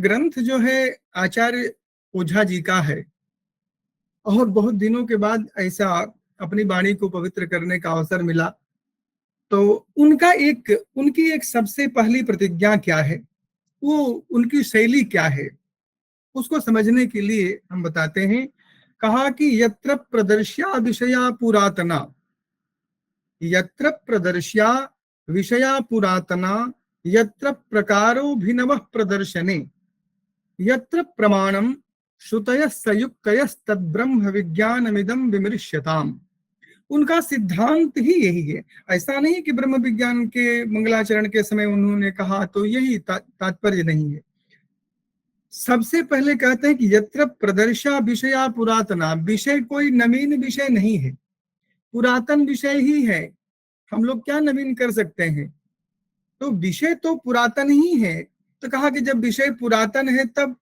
ग्रंथ जो है आचार्य ओझा जी का है, और बहुत दिनों के बाद ऐसा अपनी वाणी को पवित्र करने का अवसर मिला। तो उनकी एक सबसे पहली प्रतिज्ञा क्या है, वो उनकी शैली क्या है, उसको समझने के लिए हम बताते हैं। कहा कि यत्र प्रदर्श्या विषया पुरातना, यत्र प्रदर्श्या विषया पुरातना, यत्र प्रकारोभिनवः प्रदर्शने, यत्र प्रमाणम श्रुतयः संयुक्तयस्तद्ब्रह्म विज्ञानमिदं विमृश्यताम। उनका सिद्धांत ही यही है। ऐसा नहीं कि ब्रह्म विज्ञान के मंगलाचरण के समय उन्होंने कहा तो यही तात्पर्य नहीं है। सबसे पहले कहते हैं कि यत्र प्रदर्शा विषया पुरातना, विषय कोई नवीन विषय नहीं है, पुरातन विषय ही है। हम लोग क्या नवीन कर सकते हैं, तो विषय तो पुरातन ही है। तो कहा कि जब विषय पुरातन है तब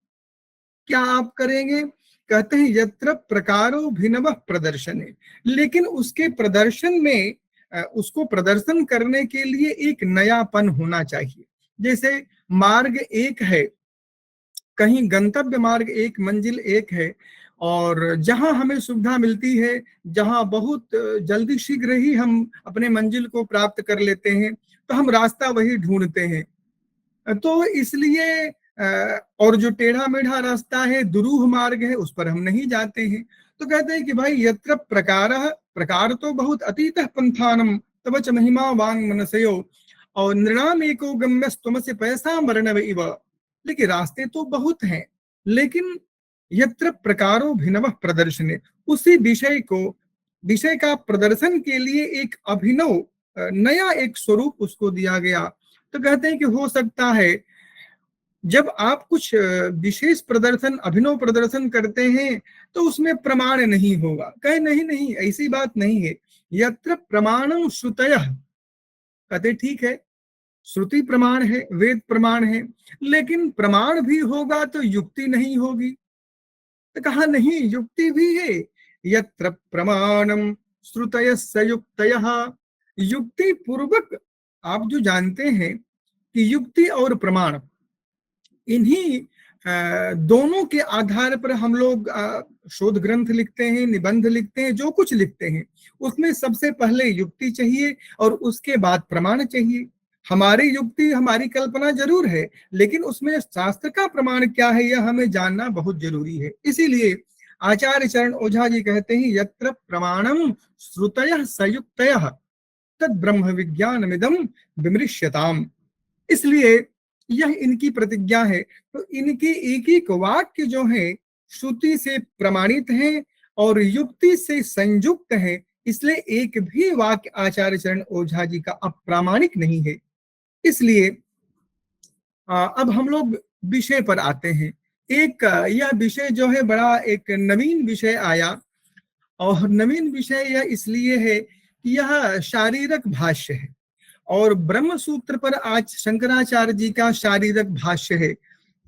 क्या आप करेंगे, कहते हैं यत्र प्रकारो भिनव प्रदर्शने, लेकिन उसके प्रदर्शन में उसको प्रदर्शन करने के लिए एक नयापन होना चाहिए। जैसे मार्ग एक है, कहीं गंतव्य मार्ग एक, मंजिल एक है, और जहां हमें सुविधा मिलती है, जहां बहुत जल्दी शीघ्र ही हम अपने मंजिल को प्राप्त कर लेते हैं, तो हम रास्ता वही ढूंढते हैं। तो इसलिए और जो टेढ़ा मेढ़ा रास्ता है, दुरूह मार्ग है, उस पर हम नहीं जाते हैं। तो कहते हैं कि भाई यत्र प्रकार, प्रकार तो बहुत अतीत पंथानम तब च महिमा वांग मनसयो, और नृणाम एको गम्यस्तमस्य पैसा वर्णव इव। लेकिन रास्ते तो बहुत हैं, लेकिन यत्र प्रकारो भिनव प्रदर्शने, उसी विषय को, विषय का प्रदर्शन के लिए एक अभिनव नया एक स्वरूप उसको दिया गया। तो कहते हैं कि हो सकता है जब आप कुछ विशेष प्रदर्शन, अभिनव प्रदर्शन करते हैं, तो उसमें प्रमाण नहीं होगा। कहे नहीं नहीं, ऐसी बात नहीं है। यत्र प्रमाणम श्रुतयः, कहते ठीक है, श्रुति प्रमाण है, वेद प्रमाण है, लेकिन प्रमाण भी होगा तो युक्ति नहीं होगी। तो कहा नहीं, युक्ति भी है। यत्र प्रमाणम श्रुतयः सयुक्तयः, युक्ति पूर्वक आप जो जानते हैं कि युक्ति और प्रमाण, इन्हीं दोनों के आधार पर हम लोग शोध ग्रंथ लिखते हैं, निबंध लिखते हैं, जो कुछ लिखते हैं, उसमें सबसे पहले युक्ति चाहिए और उसके बाद प्रमाण चाहिए। हमारी युक्ति, हमारी कल्पना जरूर है, लेकिन उसमें शास्त्र का प्रमाण क्या है, यह हमें जानना बहुत जरूरी है। इसीलिए आचार्य चरण ओझा जी कहते हैं यत्र प्रमाणम श्रुतयः संयुक्तयः तद ब्रह्म विज्ञानमिदं विमृश्यताम। इसलिए यह इनकी प्रतिज्ञा है। तो इनके एक एक वाक्य जो है श्रुति से प्रमाणित है और युक्ति से संयुक्त है, इसलिए एक भी वाक्य आचार्य चरण ओझा जी का अप्रामाणिक नहीं है। इसलिए अब हम लोग विषय पर आते हैं। एक यह विषय जो है बड़ा एक नवीन विषय आया, और नवीन विषय यह इसलिए है कि यह शारीरक भाष्य है, और ब्रह्म सूत्र पर आज शंकराचार्य जी का शारीरक भाष्य है।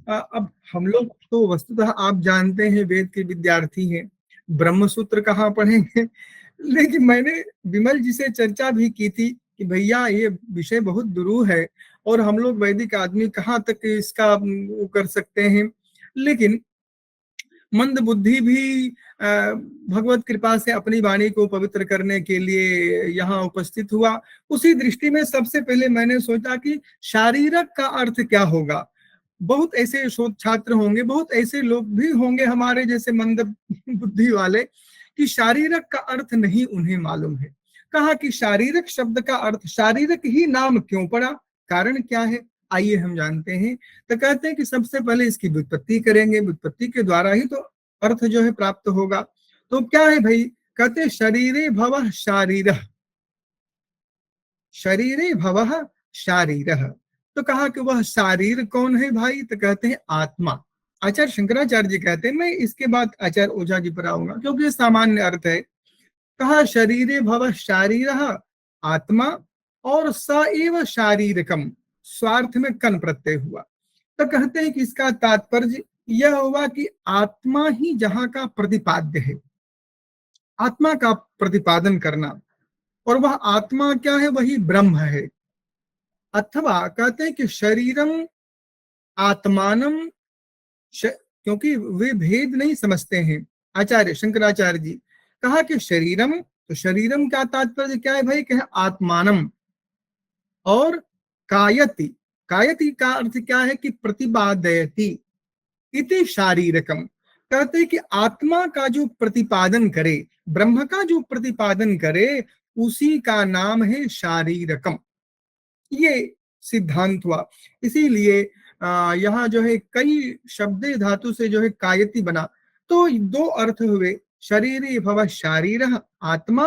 अब हम लोग तो वस्तुतः आप जानते हैं वेद के विद्यार्थी हैं, ब्रह्म सूत्र कहाँ पढ़ेंगे। लेकिन मैंने विमल जी से चर्चा भी की थी कि भैया ये विषय बहुत दुरूह है, और हम लोग वैदिक आदमी कहाँ तक इसका वो कर सकते हैं। लेकिन मंद बुद्धि भी भगवत कृपा से अपनी वाणी को पवित्र करने के लिए यहाँ उपस्थित हुआ। उसी दृष्टि में सबसे पहले मैंने सोचा कि शारीरक का अर्थ क्या होगा। बहुत ऐसे शोध छात्र होंगे, बहुत ऐसे लोग भी होंगे हमारे जैसे मंद बुद्धि वाले, कि शारीरक का अर्थ नहीं उन्हें मालूम है। कहा कि शारीरक शब्द का अर्थ, शारीरक ही नाम क्यों पड़ा, कारण क्या है, आइए हम जानते हैं। तो कहते हैं कि सबसे पहले इसकी व्युत्पत्ति करेंगे, व्युत्पत्ति के द्वारा ही तो अर्थ जो है प्राप्त होगा। तो क्या है भाई, कहते शरीरे भवः शारीरः, शरीरे भवः शारीरः। तो कहा कि वह शारीर कौन है भाई, तो कहते हैं आत्मा। आचार्य शंकराचार्य जी कहते हैं, मैं इसके बाद आचार्य ओझा जी पर आऊंगा क्योंकि ये सामान्य अर्थ है। कहा शरीरे भवः शारीरः आत्मा, और स एव शारीरकम, स्वार्थ में कन प्रत्यय हुआ। तो कहते हैं कि इसका तात्पर्य यह हुआ कि आत्मा ही जहां का प्रतिपाद्य है, आत्मा का प्रतिपादन करना, और वह आत्मा क्या है, वही ब्रह्म है। अथवा कहते हैं कि शरीरम आत्मानम क्योंकि वे भेद नहीं समझते हैं। आचार्य शंकराचार्य जी कहा कि शरीरम, तो शरीरम का तात्पर्य क्या है भाई, कहे आत्मानम। और कायति, कायति का अर्थ क्या है कि प्रतिपादयति इति शारीरकम। कहते हैं कि आत्मा का जो प्रतिपादन करे, ब्रह्म का जो प्रतिपादन करे, उसी का नाम है शारीरकम। ये सिद्धांत हुआ। इसीलिए यहाँ जो है कई शब्द धातु से जो है कायति बना, तो दो अर्थ हुए, शरीरी भव शारीर आत्मा,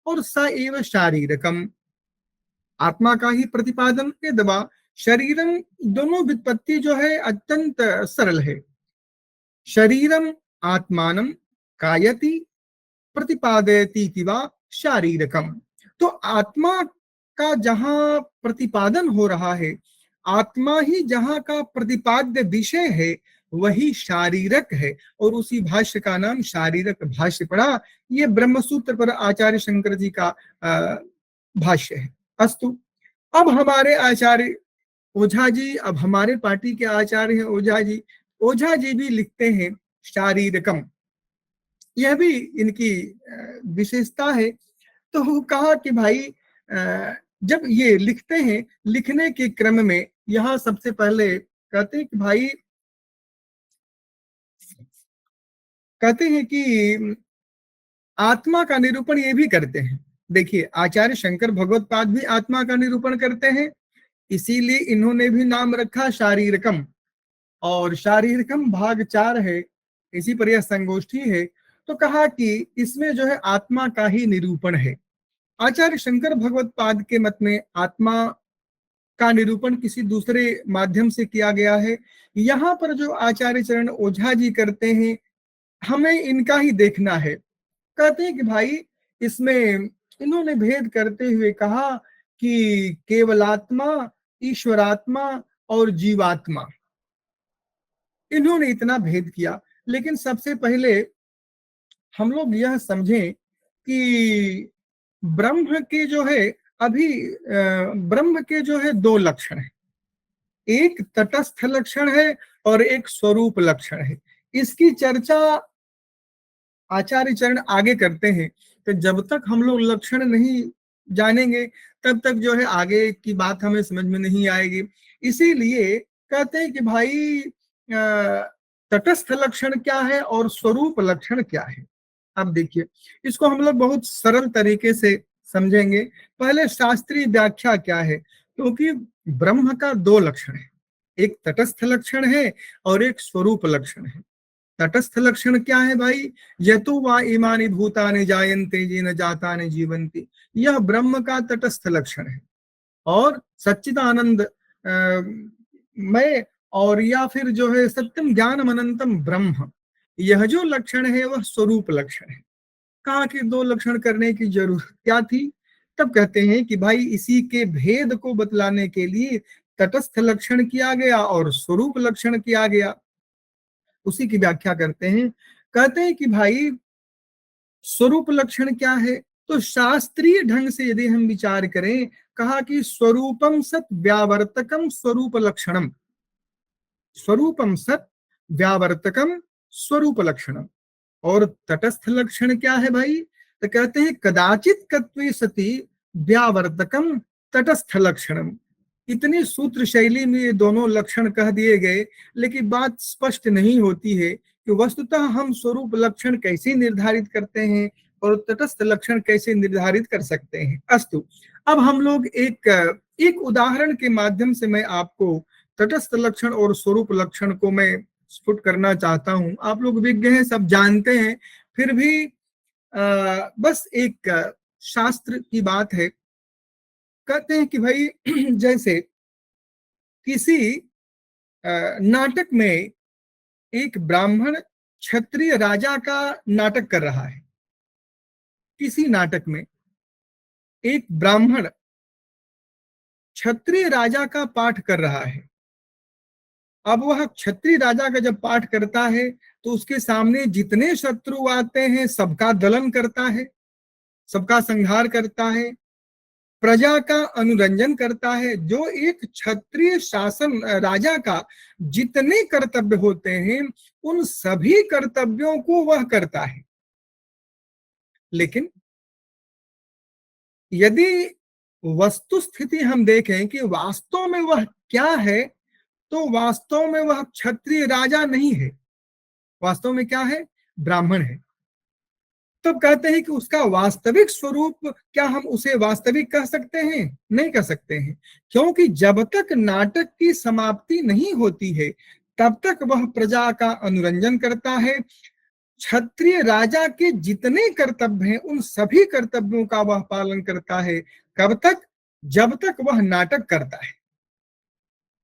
और स एव शारीरकम, आत्मा का ही प्रतिपादन के दवा शरीरम। दोनों व्युत्पत्ति जो है अत्यंत सरल है। शरीरम आत्मानम कायति प्रतिपादयति वा शारीरकम। तो आत्मा का जहां प्रतिपादन हो रहा है, आत्मा ही जहां का प्रतिपाद्य विषय है, वही शारीरक है। और उसी भाष्य का नाम शारीरक भाष्य पड़ा। ये ब्रह्मसूत्र पर आचार्य शंकर जी का भाष्य है। अस्तु, अब हमारे आचार्य ओझा जी, अब हमारे पार्टी के आचार्य हैं ओझा जी। ओझा जी भी लिखते हैं शारीरकम, यह भी इनकी विशेषता है। तो वो कहा कि भाई जब ये लिखते हैं, लिखने के क्रम में यहाँ सबसे पहले कहते हैं कि भाई, कहते हैं कि आत्मा का निरूपण ये भी करते हैं। देखिए, आचार्य शंकर भगवत्पाद भी आत्मा का निरूपण करते हैं, इसीलिए इन्होंने भी नाम रखा शारीरकम। और शारीरकम भाग 4 है, इसी पर यह संगोष्ठी है। तो कहा कि इसमें जो है आत्मा का ही निरूपण है। आचार्य शंकर भगवत्पाद के मत में आत्मा का निरूपण किसी दूसरे माध्यम से किया गया है। यहाँ पर जो आचार्य चरण ओझा जी करते हैं, हमें इनका ही देखना है। कहते हैं कि भाई इसमें इन्होंने भेद करते हुए कहा कि केवलात्मा, ईश्वरात्मा और जीवात्मा, इन्होंने इतना भेद किया। लेकिन सबसे पहले हम लोग यह समझें कि ब्रह्म के जो है, अभी ब्रह्म के जो है दो लक्षण है, एक तटस्थ लक्षण है और एक स्वरूप लक्षण है। इसकी चर्चा आचार्य चरण आगे करते हैं। तो जब तक हम लोग लक्षण नहीं जानेंगे, तब तक जो है आगे की बात हमें समझ में नहीं आएगी। इसीलिए कहते हैं कि भाई तटस्थ लक्षण क्या है और स्वरूप लक्षण क्या है। अब देखिए, इसको हम लोग बहुत सरल तरीके से समझेंगे। पहले शास्त्रीय व्याख्या क्या है, क्योंकि ब्रह्म का दो लक्षण है, एक तटस्थ लक्षण है और एक स्वरूप लक्षण है। तटस्थ लक्षण क्या है भाई, यतो वा इमानि भूतानि जायन्ते येन जातानि जीवन्ति, यह ब्रह्म का तटस्थ लक्षण है। और सच्चिदानंद मय, और या फिर जो है सत्यम ज्ञानम अनंतम ब्रह्म, यह जो लक्षण है वह स्वरूप लक्षण है। कहा कि दो लक्षण करने की जरूरत क्या थी। तब कहते हैं कि भाई इसी के भेद को बतलाने के लिए तटस्थ लक्षण किया गया और स्वरूप लक्षण किया गया। उसी की व्याख्या करते हैं। कहते हैं कि भाई स्वरूप लक्षण क्या है, तो शास्त्रीय ढंग से यदि हम विचार करें, कहा कि स्वरूपम सत व्यावर्तकम स्वरूप लक्षणम, स्वरूपम सत व्यावर्तकम स्वरूप लक्षणम। और तटस्थ लक्षण क्या है भाई, तो कहते हैं कदाचित कत्वे सति व्यावर्तकम तटस्थ लक्षणम। इतनी सूत्र शैली में ये दोनों लक्षण कह दिए गए, लेकिन बात स्पष्ट नहीं होती है कि वस्तुतः हम स्वरूप लक्षण कैसे निर्धारित करते हैं और तटस्थ लक्षण कैसे निर्धारित कर सकते हैं। अस्तु, अब हम लोग एक एक उदाहरण के माध्यम से मैं आपको तटस्थ लक्षण और स्वरूप लक्षण को मैं स्फुट करना चाहता हूं। आप लोग विज्ञ हैं, सब जानते हैं, फिर भी बस एक शास्त्र की बात है। कहते हैं कि भाई जैसे किसी नाटक में एक ब्राह्मण क्षत्रिय राजा का नाटक कर रहा है। किसी नाटक में एक ब्राह्मण क्षत्रिय राजा का पाठ कर रहा है। अब वह क्षत्रिय राजा का जब पाठ करता है, तो उसके सामने जितने शत्रु आते हैं सबका दलन करता है, सबका संहार करता है। प्रजा का अनुरंजन करता है। जो एक क्षत्रिय शासन राजा का जितने कर्तव्य होते हैं उन सभी कर्तव्यों को वह करता है। लेकिन यदि वस्तु स्थिति हम देखें कि वास्तव में वह क्या है, तो वास्तव में वह क्षत्रिय राजा नहीं है, वास्तव में क्या है, ब्राह्मण है। तब कहते हैं कि उसका वास्तविक स्वरूप, क्या हम उसे वास्तविक कह सकते हैं? नहीं कह सकते हैं, क्योंकि जब तक नाटक की समाप्ति नहीं होती है तब तक वह प्रजा का अनुरंजन करता है। क्षत्रिय राजा के जितने कर्तव्य हैं उन सभी कर्तव्यों का वह पालन करता है। कब तक? जब तक वह नाटक करता है।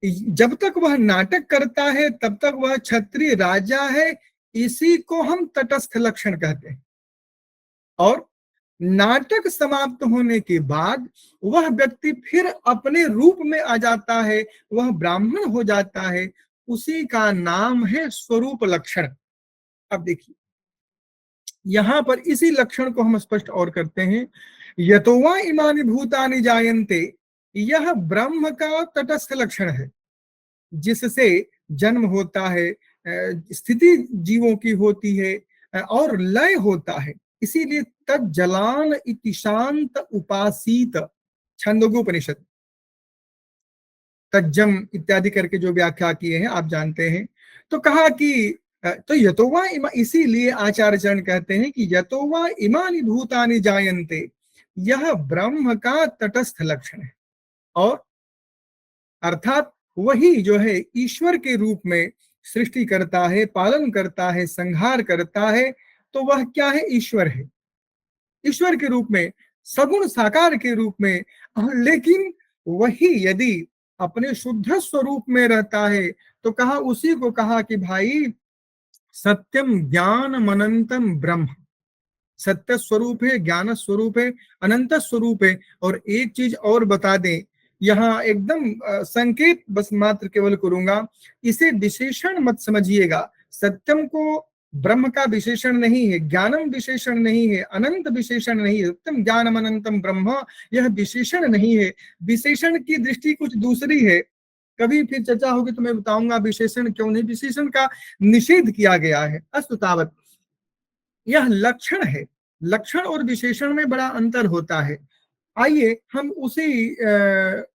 जब तक वह नाटक करता है तब तक वह क्षत्रिय राजा है। इसी को हम तटस्थ लक्षण कहते हैं। और नाटक समाप्त होने के बाद वह व्यक्ति फिर अपने रूप में आ जाता है, वह ब्राह्मण हो जाता है। उसी का नाम है स्वरूप लक्षण। अब देखिए, यहां पर इसी लक्षण को हम स्पष्ट और करते हैं। यतो वा इमानि भूतानि जायन्ते, यह ब्रह्म का तटस्थ लक्षण है, जिससे जन्म होता है, स्थिति जीवों की होती है, और लय होता है। इसीलिए तज्जलान इति शांत उपासीत, छंदोग्योपनिषद, तज्जम इत्यादि करके जो व्याख्या किए हैं आप जानते हैं। तो कहा कि तो यतोवा इमा, इसीलिए आचार्य चरण कहते हैं कि यतोवा इमानि भूतानि जायन्ते, यह ब्रह्म का तटस्थ लक्षण है। और अर्थात वही जो है ईश्वर के रूप में सृष्टि करता है, पालन करता है, संहार करता है। तो वह क्या है? ईश्वर है, ईश्वर के रूप में, सगुण साकार के रूप में। लेकिन वही यदि अपने शुद्ध स्वरूप में रहता है तो कहा, उसी को कहा कि भाई सत्यम ज्ञानम अनंतम ब्रह्म, सत्य स्वरूप है, ज्ञान स्वरूप है, अनंत स्वरूप है। और एक चीज और बता दें, यहाँ एकदम संकेत बस मात्र केवल करूंगा, इसे विशेषण मत समझिएगा। सत्यम को ब्रह्म का विशेषण नहीं है, ज्ञानम विशेषण नहीं है, अनंत विशेषण नहीं है। सत्यम ज्ञानम अनंतम ब्रह्म, यह विशेषण नहीं है। विशेषण की दृष्टि कुछ दूसरी है। कभी फिर चर्चा होगी तो मैं बताऊंगा विशेषण क्यों नहीं, विशेषण का निषेध किया गया है। अस्तु तावत, यह लक्षण है। लक्षण और विशेषण में बड़ा अंतर होता है। आइए हम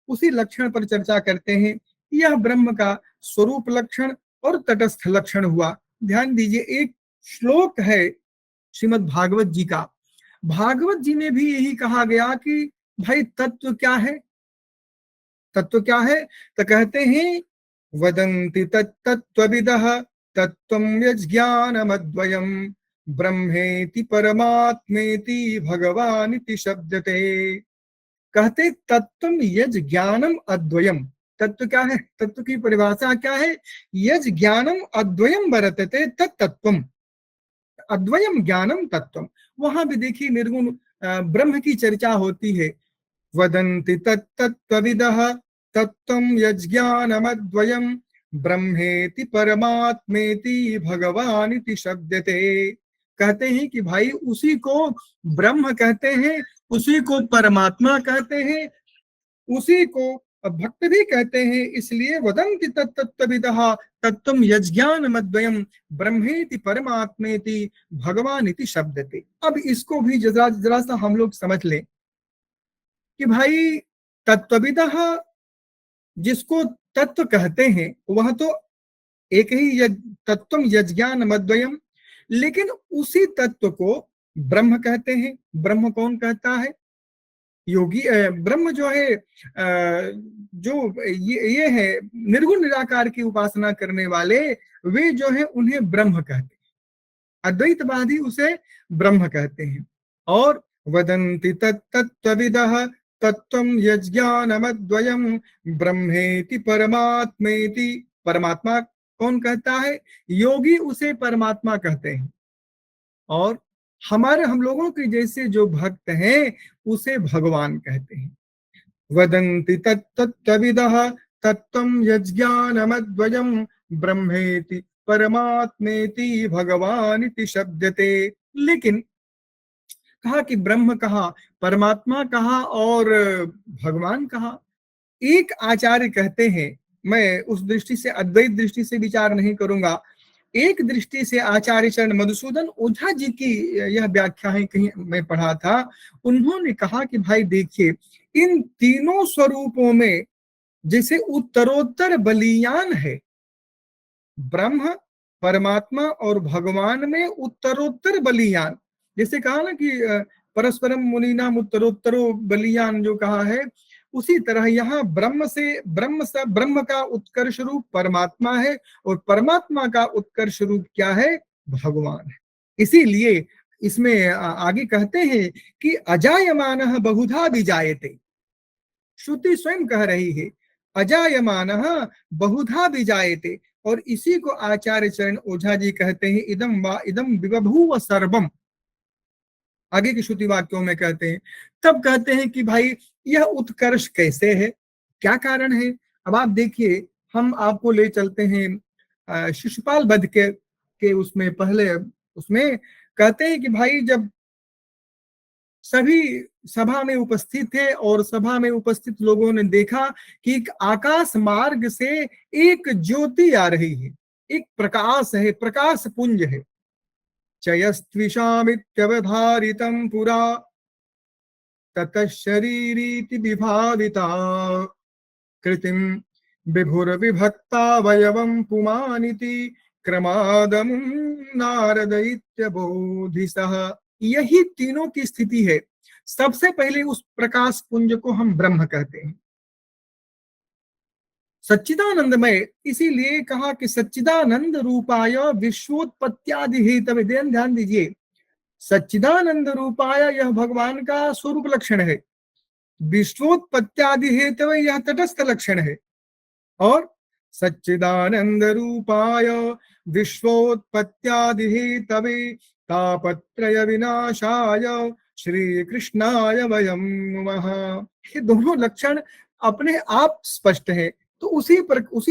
उसी लक्षण पर चर्चा करते हैं। यह ब्रह्म का स्वरूप लक्षण और तटस्थ लक्षण हुआ। ध्यान दीजिए, एक श्लोक है श्रीमद् भागवत जी का। भागवत जी में भी यही कहा गया कि भाई तत्व क्या है, तत्व क्या है? तो कहते हैं वदन्ति तत्तत्त्वविदः तत्त्वं यज्ञानमद्वयम् ब्रह्मेति परमात्मेति भगवानिति शब्दते। कहते तत्त्वं यज् ज्ञानम अद्वयम। तत्व क्या है? तत्व की परिभाषा क्या है? यज् ज्ञानम अद्वयम वर्तते तत्तत्वम, अद्वयम ज्ञानम तत्वम। वहां भी देखिए निर्गुण ब्रह्म की चर्चा होती है। वदन्ति तत्तत्त्वविदः तत्त्वं यज्ञानमद्वयम् ब्रह्मेति परमात्मेति भगवानिति शब्दते। कहते हैं कि भाई उसी को ब्रह्म कहते हैं, उसी को परमात्मा कहते हैं, उसी को भक्त भी कहते हैं। इसलिए वदन्ति तत्तत्त्वविदः तत्त्वं यज्ञानमद्वयम् ब्रह्मेति परमात्मेति भगवानिति शब्दते। अब इसको भी जरा जरा सा हम लोग समझ लें कि भाई तत्वविदः जिसको तत्व कहते हैं वह तो एक ही तत्वम यज्ञान मद्वयम, लेकिन उसी तत्व को ब्रह्म कहते हैं। ब्रह्म कौन कहता है? योगी ब्रह्म जो है, जो ये है निर्गुण निराकार की उपासना करने वाले, वे जो है उन्हें ब्रह्म कहते हैं। अद्वैतवादी उसे ब्रह्म कहते हैं। और वदन्ति तत्तत्त्वविदः तत्त्वं यज्ञानमद्वयम् ब्रह्मेति परमात्मेति। परमात्मा कौन कहता है? योगी उसे परमात्मा कहते हैं। और हम लोगों के जैसे जो भक्त हैं उसे भगवान कहते हैं। वदन्ति तत्तत्त्वविदः तत्त्वं यज्ञानमद्वयम् ब्रह्मेति परमात्मेति भगवानिति शब्दते। लेकिन कहा कि ब्रह्म कहा, परमात्मा कहा और भगवान कहा। एक आचार्य कहते हैं, मैं उस दृष्टि से अद्वैत दृष्टि से विचार नहीं करूंगा, एक दृष्टि से आचार्य चरण मधुसूदन ओझा जी की यह व्याख्या है, कहीं मैं पढ़ा था, उन्होंने कहा कि भाई देखिए, इन तीनों स्वरूपों में जैसे उत्तरोत्तर बलियान है, ब्रह्म, परमात्मा और भगवान में उत्तरोत्तर बलियान, जैसे कहा ना कि परस्परम मुनीनाम उत्तरोत्तरो बलियान जो कहा है, उसी तरह यहाँ ब्रह्म का उत्कर्ष रूप परमात्मा है और परमात्मा का उत्कर्ष रूप क्या है, भगवान है। इसीलिए इसमें आगे कहते हैं कि अजायमानः बहुधा विजायते, श्रुति स्वयं कह रही है अजायमानः बहुधा विजायते, और इसी को आचार्य चरण ओझा जी कहते हैं इदम विबभूव सर्वम, आगे की श्रुति वाक्यों में कहते हैं। तब कहते हैं कि भाई यह उत्कर्ष कैसे है, क्या कारण है। अब आप देखिए, हम आपको ले चलते हैं शिशुपाल वध के उसमें, पहले उसमें कहते हैं कि भाई जब सभी सभा में उपस्थित थे और सभा में उपस्थित लोगों ने देखा कि एक आकाश मार्ग से एक ज्योति आ रही है, एक प्रकाश है, प्रकाश पुंज है। चयस्त्विषामित्यवधारितं पुरा ततः शरीरीति विभाविता कृतिम विभुर्विभक्तावयवं पुमानिति क्रमादमुं नारद इत्यबोधिसः। यही तीनों की स्थिति है। सबसे पहले उस प्रकाश पुंज को हम ब्रह्म कहते हैं, सच्चिदानंदमय। इसीलिए कहा कि सच्चिदानंद रूपाय विश्वोत्पत्त्यादि हेतवे, ध्यान दीजिए, सच्चिदानंद रूपाय यह भगवान का स्वरूप लक्षण है, विश्वोत्पत्त्यादि हेतवे यह तटस्थ लक्षण है, और सच्चिदानंद रूपाय विश्वोत्पत्त्यादि हेतवे तापत्रय विनाशाय श्री कृष्णाय वयं नमः। ये दोनों लक्षण अपने आप स्पष्ट है। तो उसी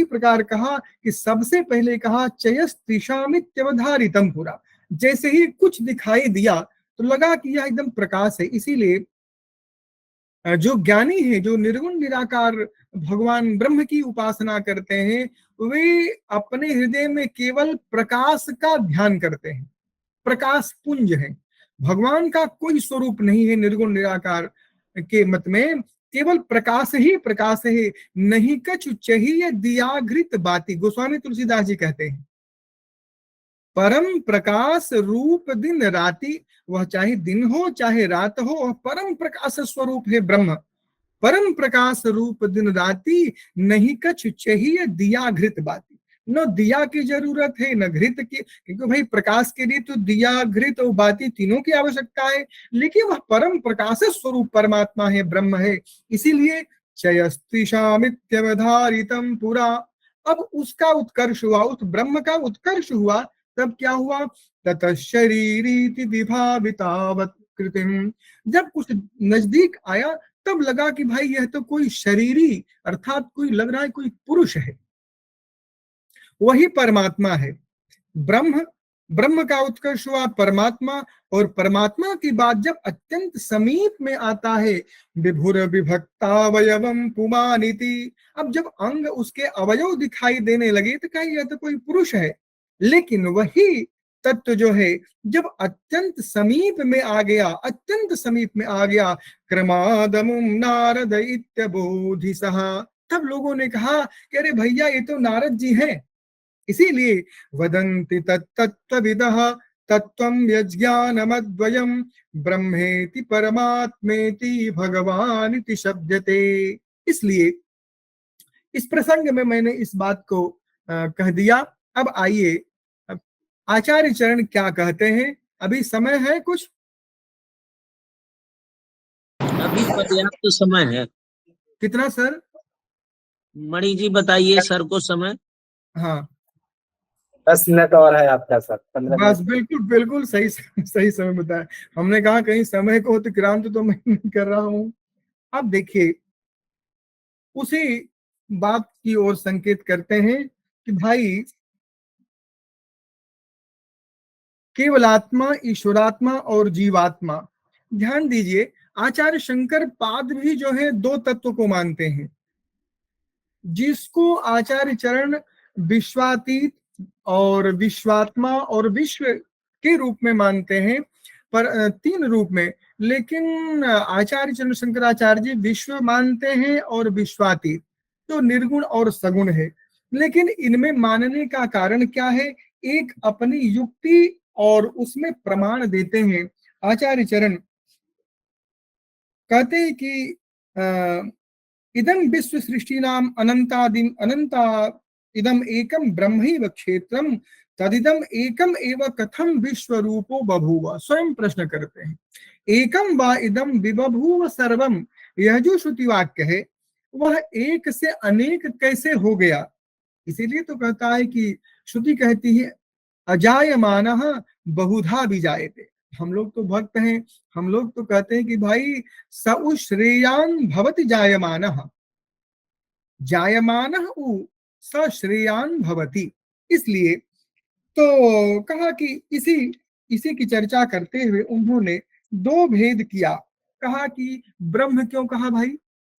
प्रकार कहा कि सबसे पहले कहा चयस्त्रिषामित्यवधारितम पुरा, जैसे ही कुछ दिखाई दिया तो लगा कि यह एकदम प्रकाश है। इसीलिए जो ज्ञानी है, जो निर्गुण निराकार भगवान ब्रह्म की उपासना करते हैं, वे अपने हृदय में केवल प्रकाश का ध्यान करते हैं, प्रकाश पुंज है। भगवान का कोई स्वरूप नहीं है निर्गुण निराकार के मत में, केवल प्रकाश ही प्रकाश है। नहीं कछु चाहिए दियाघृत बाती, गोस्वामी तुलसीदास जी कहते हैं, परम प्रकाश रूप दिन राति, वह चाहे दिन हो चाहे रात हो, वह परम प्रकाश स्वरूप है ब्रह्म। परम प्रकाश रूप दिन राति, नहीं कछु चाहिए दिया घृत बाती। न दिया की जरूरत है न घृत की, क्योंकि भाई प्रकाश के लिए तो दिया घृत और बाती तीनों की आवश्यकता है, लेकिन वह परम प्रकाश स्वरूप परमात्मा है, ब्रह्म है। इसीलिए चयस्त्रिषामित्यवधारितम पुरा, अब उसका उत्कर्ष हुआ, उस ब्रह्म का उत्कर्ष हुआ, तब क्या हुआ, ततः शरीरीति विभावितावत् कृतिम, जब कुछ नजदीक आया तब लगा कि भाई यह तो कोई शरीरी, अर्थात कोई लग रहा है कोई पुरुष है, वही परमात्मा है। ब्रह्म, ब्रह्म का उत्कर्ष हुआ परमात्मा, और परमात्मा की बात जब अत्यंत समीप में आता है, विभुर विभक्तावयवम पुमानिति, अब जब अंग उसके अवयव दिखाई देने लगे तो कहीं यह तो कोई पुरुष है। लेकिन वही तत्व जो है जब अत्यंत समीप में आ गया, अत्यंत समीप में आ गया, क्रमादमुम नारद इत्यबोधिसः, तब लोगों ने कहा कि अरे भैया ये तो नारद जी हैं। इसीलिए वदन्ति तत्तत्त्वविदः तत्त्वं यज्ञानमद्वयं ब्रह्मेति परमात्मेति भगवानिति शब्दते। इसलिए इस प्रसंग में मैंने इस बात को कह दिया। अब आइए, अब आचार्य चरण क्या कहते हैं। अभी समय है कुछ? अभी पर्याप्त समय है। कितना सर? मणि जी बताइए सर को समय। हाँ 10 मिनट और है आपका सर, 15 बस, मिनट। बिल्कुल बिल्कुल सही सही समय बताया। हमने कहा कहीं समय को अतिक्रांत तो मैं नहीं कर रहा हूँ। अब देखिए, उसी बात की ओर संकेत करते हैं कि भाई केवल आत्मा, ईश्वरात्मा और जीवात्मा, ध्यान दीजिए, आचार्य शंकर पाद भी जो है दो तत्व को मानते हैं, जिसको आचार्य चरण विश्वातीत और विश्वात्मा और विश्व के रूप में मानते हैं, पर तीन रूप में। लेकिन आचार्य चरण शंकराचार्य जी विश्व मानते हैं और विश्वातीत, तो निर्गुण और सगुण है। लेकिन इनमें मानने का कारण क्या है? एक अपनी युक्ति और उसमें प्रमाण देते हैं। आचार्य चरण कहते हैं कि इदम विश्व सृष्टि नाम अनंतादिम अनंता इदम एकम ब्रह्मैव क्षेत्रम तदिदम एकम एव कथम विश्व रूपो बभूव। स्वयं प्रश्न करते हैं, एकम वा इदम विबभूव सर्वम, यह जो श्रुति वाक्य है वह एक से अनेक कैसे हो गया? इसीलिए तो कहता है कि श्रुति कहती है अजायमानः बहुधा विजायते। हम लोग तो भक्त हैं, हम लोग तो कहते हैं कि भाई स श्रेयान भवति जायमानः, जायमानः उ स श्रेयान भवति। इसलिए तो कहा कि इसी इसी की चर्चा करते हुए उन्होंने दो भेद किया। कहा कि ब्रह्म क्यों कहा भाई,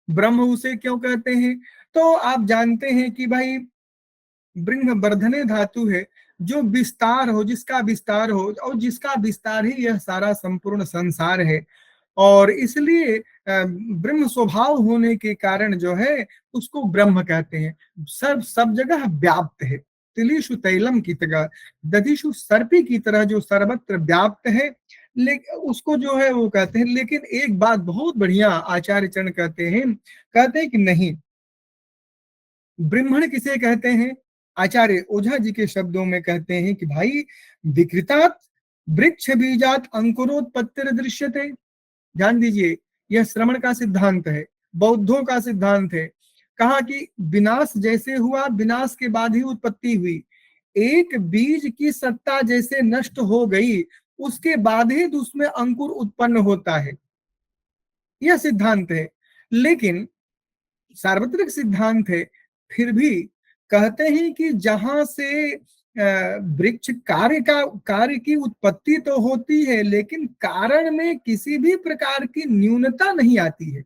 ब्रह्म उसे क्यों कहते हैं? तो आप जानते हैं कि भाई ब्रह्म वर्धने धातु है, जो विस्तार हो, जिसका विस्तार हो, और जिसका विस्तार ही यह सारा संपूर्ण संसार है। और इसलिए ब्रह्म स्वभाव होने के कारण जो है उसको ब्रह्म कहते हैं। सब जगह व्याप्त है, तिलीशु तैलम की तरह, दधिशु सर्पी की तरह जो सर्वत्र व्याप्त है, लेकिन उसको जो है वो कहते हैं। लेकिन एक बात बहुत बढ़िया आचार्य चरण कहते हैं कि नहीं, ब्रह्मण किसे कहते हैं? आचार्य ओझा जी के शब्दों में कहते हैं कि भाई विकृतात् वृक्ष बीजात अंकुरोत्पत्तिर दृश्यते। ध्यान दीजिए, यह श्रवण का सिद्धांत है, बौद्धों का सिद्धांत है। कहा कि विनाश जैसे हुआ, विनाश के बाद ही उत्पत्ति हुई। एक बीज की सत्ता जैसे नष्ट हो गई, उसके बाद ही उसमें अंकुर उत्पन्न होता है, यह सिद्धांत है। लेकिन सार्वत्रिक सिद्धांत है, फिर भी कहते हैं कि जहां से वृक्ष कार्य की उत्पत्ति तो होती है, लेकिन कारण में किसी भी प्रकार की न्यूनता नहीं आती है।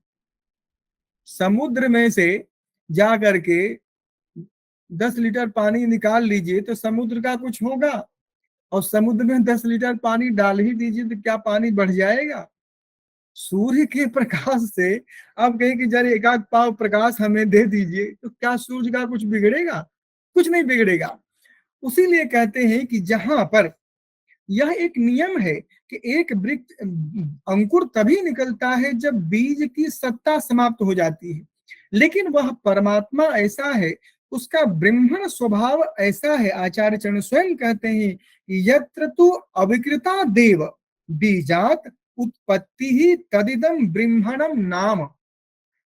समुद्र में से जा करके 10 लीटर पानी निकाल लीजिए तो समुद्र का कुछ होगा, और समुद्र में 10 लीटर पानी डाल ही दीजिए तो क्या पानी बढ़ जाएगा? सूर्य के प्रकाश से आप कहें कि जरा एक आध पाव प्रकाश हमें दे दीजिए, तो क्या सूर्य का कुछ बिगड़ेगा? कुछ नहीं बिगड़ेगा। उसीलिए कहते हैं कि जहां पर यह एक नियम है कि एक वृक्ष अंकुर तभी निकलता है जब बीज की सत्ता समाप्त हो जाती है। लेकिन वह परमात्मा ऐसा है, उसका ब्रह्मण स्वभाव ऐसा है। आचार्य चरण स्वयं कहते हैं कि यत्र तु अविकृता देव बीजात उत्पत्ति ही तदिदम ब्रह्मणम नाम।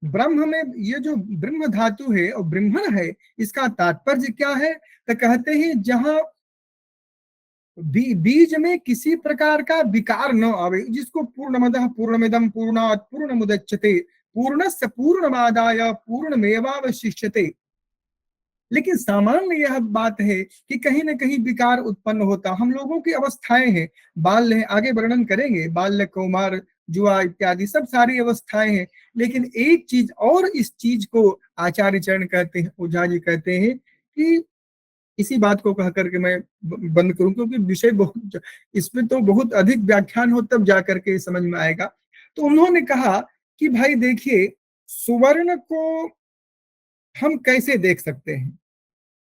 ब्रह्म में ये जो ब्रह्म धातु है और ब्रह्मण है, इसका तात्पर्य क्या है? तो कहते हैं जहां बीज में किसी प्रकार का विकार न आवे, जिसको पूर्णमदः पूर्णमिदं पूर्णात् पूर्णमुदच्यते पूर्णस्य पूर्णमादाय पूर्णमेवावशिष्यते। लेकिन सामान्य यह बात है कि कहीं ना कहीं विकार उत्पन्न होता। हम लोगों की अवस्थाएं हैं, बाल्य, आगे वर्णन करेंगे, बाल्य, कौमार, जुआ इत्यादि सब सारी अवस्थाएं हैं। लेकिन एक चीज और, इस चीज को आचार्य चरण कहते हैं, ओझा जी कहते हैं कि इसी बात को कह करके मैं बंद करूं, क्योंकि विषय बहुत, इसमें तो बहुत अधिक व्याख्यान हो तब जाकर के समझ में आएगा। तो उन्होंने कहा कि भाई देखिए, सुवर्ण को हम कैसे देख सकते हैं?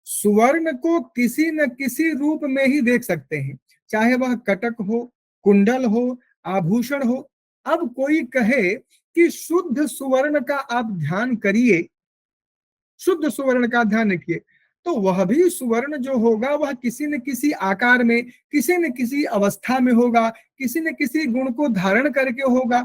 सुवर्ण को किसी न किसी रूप में ही देख सकते हैं, चाहे वह कटक हो, कुंडल हो, आभूषण हो। अब कोई कहे कि शुद्ध सुवर्ण का आप ध्यान करिए, शुद्ध सुवर्ण का ध्यान रखिए, तो वह भी सुवर्ण जो होगा वह किसी न किसी आकार में, किसी न किसी अवस्था में होगा, किसी न किसी गुण को धारण करके होगा।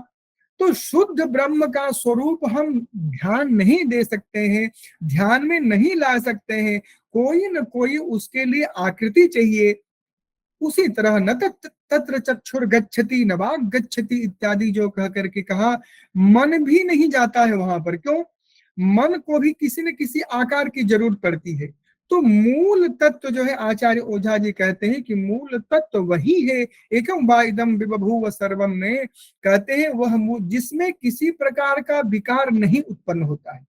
तो शुद्ध ब्रह्म का स्वरूप हम ध्यान नहीं दे सकते हैं, ध्यान में नहीं ला सकते हैं, कोई न कोई उसके लिए आकृति चाहिए। उसी तरह न तत्र चक्षुर गच्छति न वाग गच्छति इत्यादि जो कह करके कहा, मन भी नहीं जाता है वहां पर। क्यों? मन को भी किसी न किसी आकार की जरूरत पड़ती है। तो मूल तत्व जो है आचार्य ओझा जी कहते हैं कि मूल तत्व वही है, एकम वा इदम विबभूव सर्वम में कहते हैं वह जिसमें किसी प्रकार का विकार नहीं उत्पन्न होता है,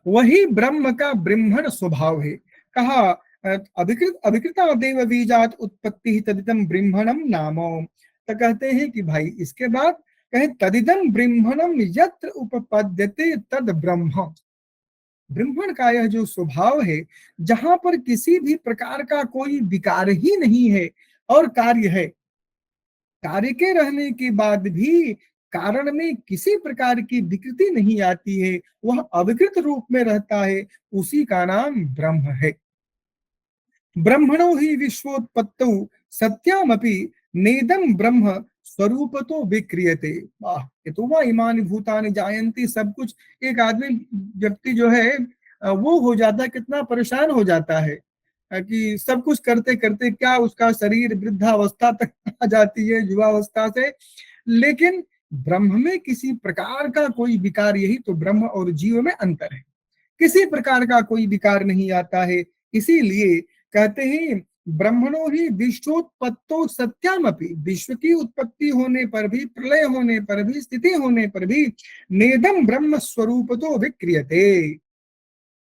वही ब्रह्म का ब्रह्मण स्वभाव है। कहा अभिकृत अभिकृता देव बीजात उत्पत्ति तदिदम ब्रह्मणम नामो। तो कहते हैं कि भाई इसके बाद कहे तदिदम ब्रह्मणम यत्र उपपद्यते तद ब्रह्म। ब्रह्मण का यह जो स्वभाव है, जहां पर किसी भी प्रकार का कोई विकार ही नहीं है और कार्य है, कार्य के रहने के बाद भी कारण में किसी प्रकार की विकृति नहीं आती है, वह अविकृत रूप में रहता है, उसी का नाम ब्रह्म है। ब्रह्मणो ही विश्वोत्पत्तौ सत्यामपि नेदम ब्रह्म स्वरूपतो विक्रियते। वाह, ये तो वह इमानि भूतानि जायन्ति, सब कुछ एक आदमी व्यक्ति जो है वो हो जाता है, कितना परेशान हो जाता है कि सब कुछ करते करते क्या उसका शरीर वृद्धावस्था तक आ जाती है, युवावस्था से, लेकिन ब्रह्म में किसी प्रकार का कोई विकार, यही तो ब्रह्म और जीव में अंतर है, किसी प्रकार का कोई विकार नहीं आता है। इसीलिए कहते हैं ब्रह्मणो ही विश्वोत्पत्तो सत्यामपि, विश्व की उत्पत्ति होने पर भी, प्रलय होने पर भी, स्थिति होने पर भी नेदम ब्रह्म स्वरूप तो विक्रियते।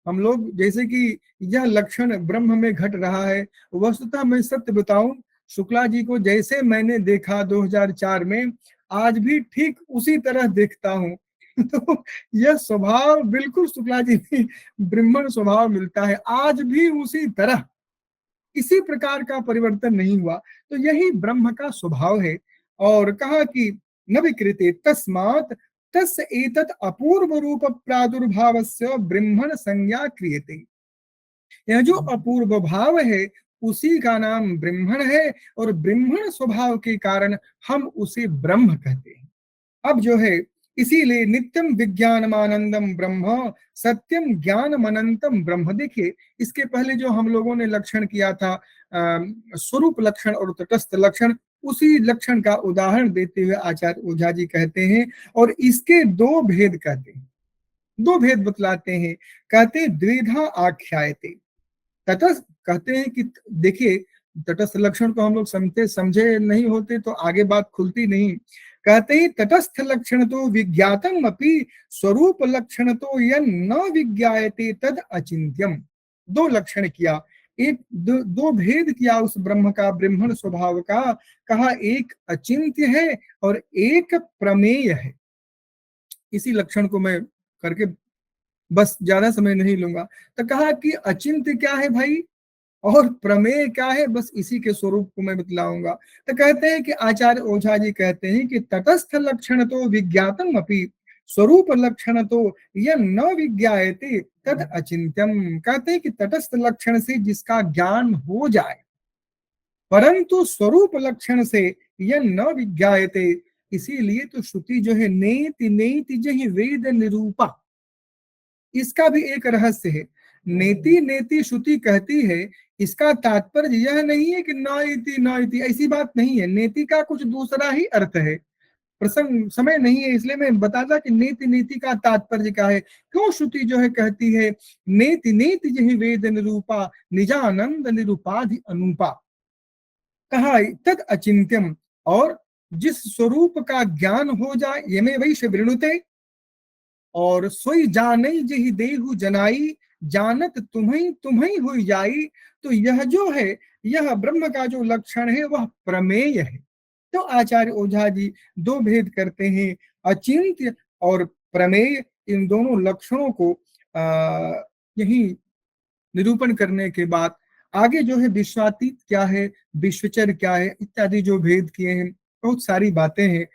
हम लोग जैसे कि यह लक्षण ब्रह्म में घट रहा है, वस्तुतः मैं सत्य बताऊं, शुक्ला जी को जैसे मैंने देखा 2004 में, आज भी ठीक उसी तरह देखता हूं। तो यह स्वभाव बिल्कुल शुक्ला जी में ब्रह्मण स्वभाव मिलता है, आज भी उसी तरह, किसी प्रकार का परिवर्तन नहीं हुआ। तो यही ब्रह्म का स्वभाव है। और कहा कि न विकृते तस्मात् तस् एतत् अपूर्व रूप प्रादुर्भावस्य ब्रह्मण संज्ञा क्रियते। यह जो अपूर्व भाव है उसी का नाम ब्रह्मण है, और ब्रह्मण स्वभाव के कारण हम उसे ब्रह्म कहते हैं। अब जो है इसीलिए नित्यम विज्ञानमानंदम ब्रह्म सत्यम ज्ञानम अनंतम ब्रह्म। देखिए इसके पहले जो हम लोगों ने लक्षण किया था स्वरूप लक्षण और तटस्थ लक्षण, उसी लक्षण का उदाहरण देते हुए आचार्य ओझा जी कहते हैं, और इसके दो भेद कहते हैं, दो भेद बतलाते हैं। कहते द्विधा आख्यायते। तटस्थ कहते हैं कि देखिए तटस्थ लक्षण को हम लोग समझे नहीं होते तो आगे बात खुलती नहीं। कहते हैं तटस्थ लक्षण तो विज्ञातम अपि स्वरूप लक्षण तो यह न विज्ञायते तद अचिंत्यम। दो लक्षण किया, एक दो भेद किया उस ब्रह्म का, ब्रह्मण स्वभाव का। कहा एक अचिंत्य है और एक प्रमेय है। इसी लक्षण को मैं करके बस ज्यादा समय नहीं लूंगा। तो कहा कि अचिंत्य क्या है भाई और प्रमेय क्या है, बस इसी के स्वरूप को मैं बतलाऊंगा। तो कहते हैं कि आचार्य ओझा जी कहते हैं कि तटस्थ लक्षण तो विज्ञातम अपि स्वरूप लक्षण तो यह न विज्ञायते तद अचिंत्यम। कहते हैं कि तटस्थ लक्षण से जिसका ज्ञान हो जाए, परंतु स्वरूप लक्षण से यह न विज्ञायते, इसीलिए तो श्रुति जो है नेति नेति जहि वेद निरूपा, इसका भी एक रहस्य है। नेति नेति श्रुति कहती है, इसका तात्पर्य यह नहीं है कि न इति ऐसी बात नहीं है। नेति का कुछ दूसरा ही अर्थ है। प्रसंग समय नहीं है इसलिए मैं बताता कि नेति नेति का तात्पर्य क्या है, क्यों श्रुति जो है कहती है नेति नेति जहि वेद निरूपा निजानंद निरूपाधि अनुपा। कहा तद अचिंत्यम, और जिस स्वरूप का ज्ञान हो जाए, ये में वही से वृणुते, और सोई जानई जही देहु जनाई जानत तुम्हें तुम्हें हुई जाई। तो यह जो है, यह ब्रह्म का जो लक्षण है वह प्रमेय है। तो आचार्य ओझा जी दो भेद करते हैं, अचिंत्य और प्रमेय। इन दोनों लक्षणों को यही निरूपण करने के बाद आगे जो है विश्वातीत क्या है, विश्वचर क्या है, इत्यादि जो भेद किए हैं, बहुत सारी बातें हैं।